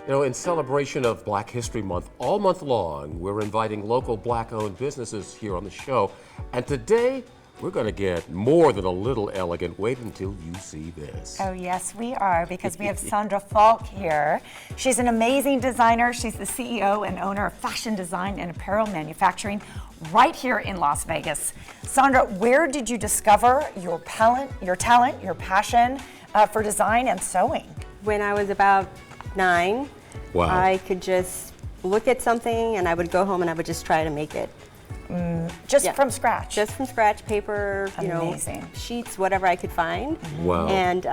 You know, in celebration of Black History Month, all month long, we're inviting local Black-owned businesses here on the show. And today, we're going to get more than a little elegant. Wait until you see this. Oh, yes, we are, because we have Sondra Falk here. She's an amazing designer. She's the CEO and owner of fashion design and apparel manufacturing right here in Las Vegas. Sondra, where did you discover your talent, your passion for design and sewing? When I was about 9, Wow. I could just look at something and I would go home and I would just try to make it. Just from scratch? Just from scratch, paper, Amazing. sheets, whatever I could find. Wow. And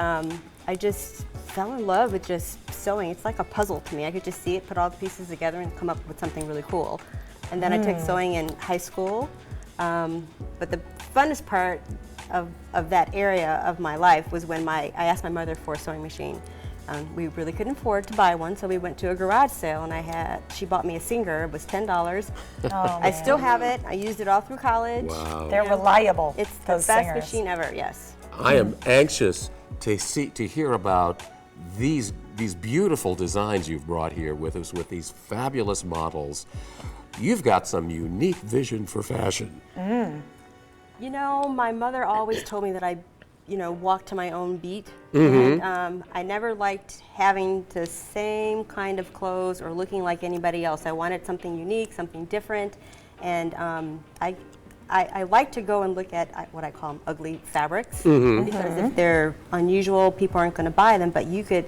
I just fell in love with just sewing. It's like a puzzle to me. I could just see it, put all the pieces together and come up with something really cool. And then I took sewing in high school. But the funnest part of that area of my life was when I asked my mother for a sewing machine. We really couldn't afford to buy one, so we went to a garage sale, and she bought me a Singer. It was $10. I still have it. I used it all through college. Wow. They're reliable. It's the those best Singers. machine ever. Yes. I am anxious to hear about these beautiful designs you've brought here with us, with these fabulous models. You've got some unique vision for fashion. You know, my mother always told me that I walk to my own beat. And I never liked having the same kind of clothes or looking like anybody else. I wanted something unique, something different. And I like to go and look at what I call ugly fabrics, because if they're unusual, people aren't going to buy them, but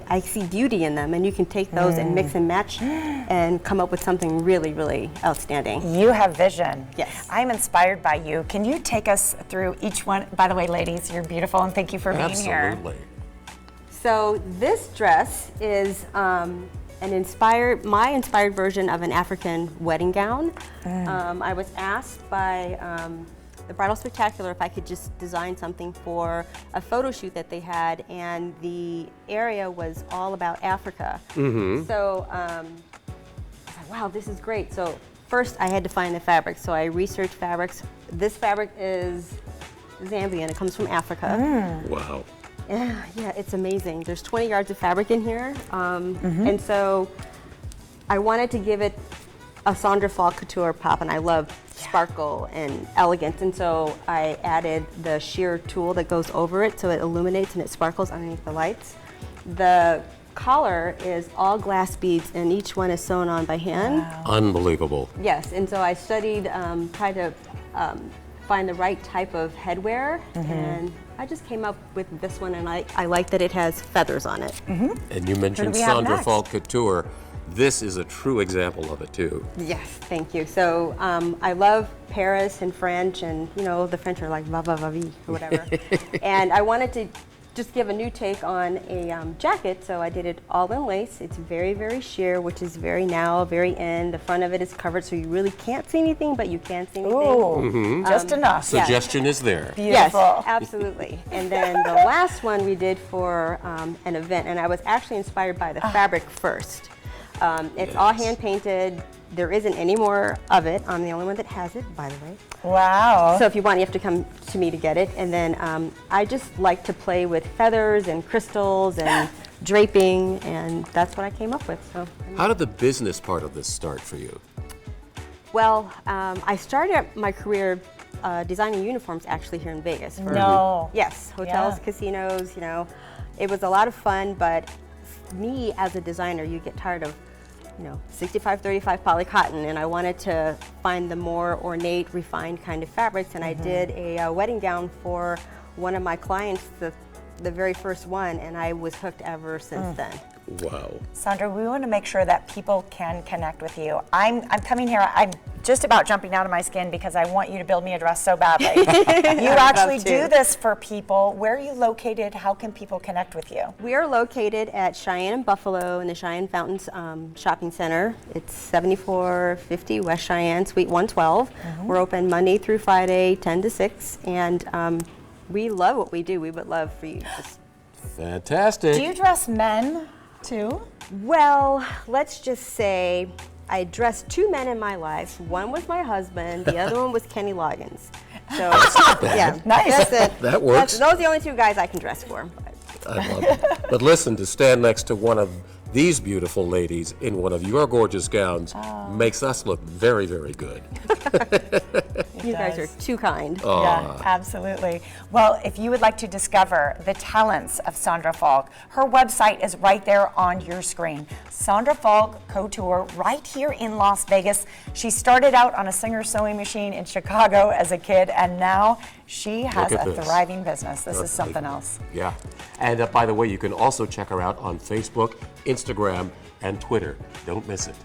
I see beauty in them, and you can take those and mix and match and come up with something really, really outstanding. You have vision. Yes. I'm inspired by you. Can you take us through each one? By the way, ladies, you're beautiful, and thank you for being here. Absolutely. So this dress is my inspired version of an African wedding gown. I was asked by the Bridal Spectacular if I could just design something for a photo shoot that they had, and the area was all about Africa. So I was like, wow, this is great. So first I had to find the fabric. So I researched fabrics. This fabric is Zambian. It comes from Africa. Wow. Yeah, it's amazing. There's 20 yards of fabric in here. And so I wanted to give it a Sondra Falk Couture pop, and I love sparkle and elegance. And so I added the sheer tool that goes over it so it illuminates and it sparkles underneath the lights. The collar is all glass beads, and each one is sewn on by hand. Wow. Unbelievable. Yes, and so I studied, tried to find the right type of headwear, and I just came up with this one, and I like that it has feathers on it. And you mentioned we have Sondra next? Falk Couture. This is a true example of it, too. Yes, thank you. So I love Paris and French, and the French are like va va va vie or whatever. And I wanted to just give a new take on a jacket, so I did it all in lace. It's very, very sheer, which is very in. The front of it is covered, so you really can't see anything, but you can see anything. Ooh, just enough. Suggestion is there. Beautiful. Yes, absolutely. And then the last one we did for an event, and I was actually inspired by the fabric first. It's all hand painted. There isn't any more of it. I'm the only one that has it, by the way. Wow. So if you want, you have to come to me to get it. And then I just like to play with feathers and crystals and draping, and that's what I came up with. So. How did the business part of this start for you? Well, I started my career designing uniforms actually here in Vegas. No. Yes, hotels, Yeah. casinos, It was a lot of fun, but me as a designer, you get tired of 65-35 poly cotton, and I wanted to find the more ornate, refined kind of fabrics, and I did a wedding gown for one of my clients, the very first one, and I was hooked ever since then. Wow. Sondra, we want to make sure that people can connect with you. I'm coming here, I'm just about jumping out of my skin because I want you to build me a dress so badly. You actually do this for people. Where are you located? How can people connect with you? We are located at Cheyenne and Buffalo in the Cheyenne Fountains Shopping Center. It's 7450 West Cheyenne, Suite 112. We're open Monday through Friday, 10 to 6, and we love what we do. We would love for you to just... Fantastic. Do you dress men too? Well, let's just say I dressed 2 men in my life. One was my husband, the other one was Kenny Loggins. So, yeah, Nice. that's it. That works. Those are the only 2 guys I can dress for. I love it. But listen, to stand next to one of these beautiful ladies in one of your gorgeous gowns makes us look very, very good. You guys are too kind. Yeah, absolutely. Well, if you would like to discover the talents of Sondra Falk, her website is right there on your screen. Sondra Falk Couture, right here in Las Vegas. She started out on a Singer sewing machine in Chicago as a kid, and now she has a thriving business. This is something else. Yeah. And by the way, you can also check her out on Facebook, Instagram, and Twitter. Don't miss it.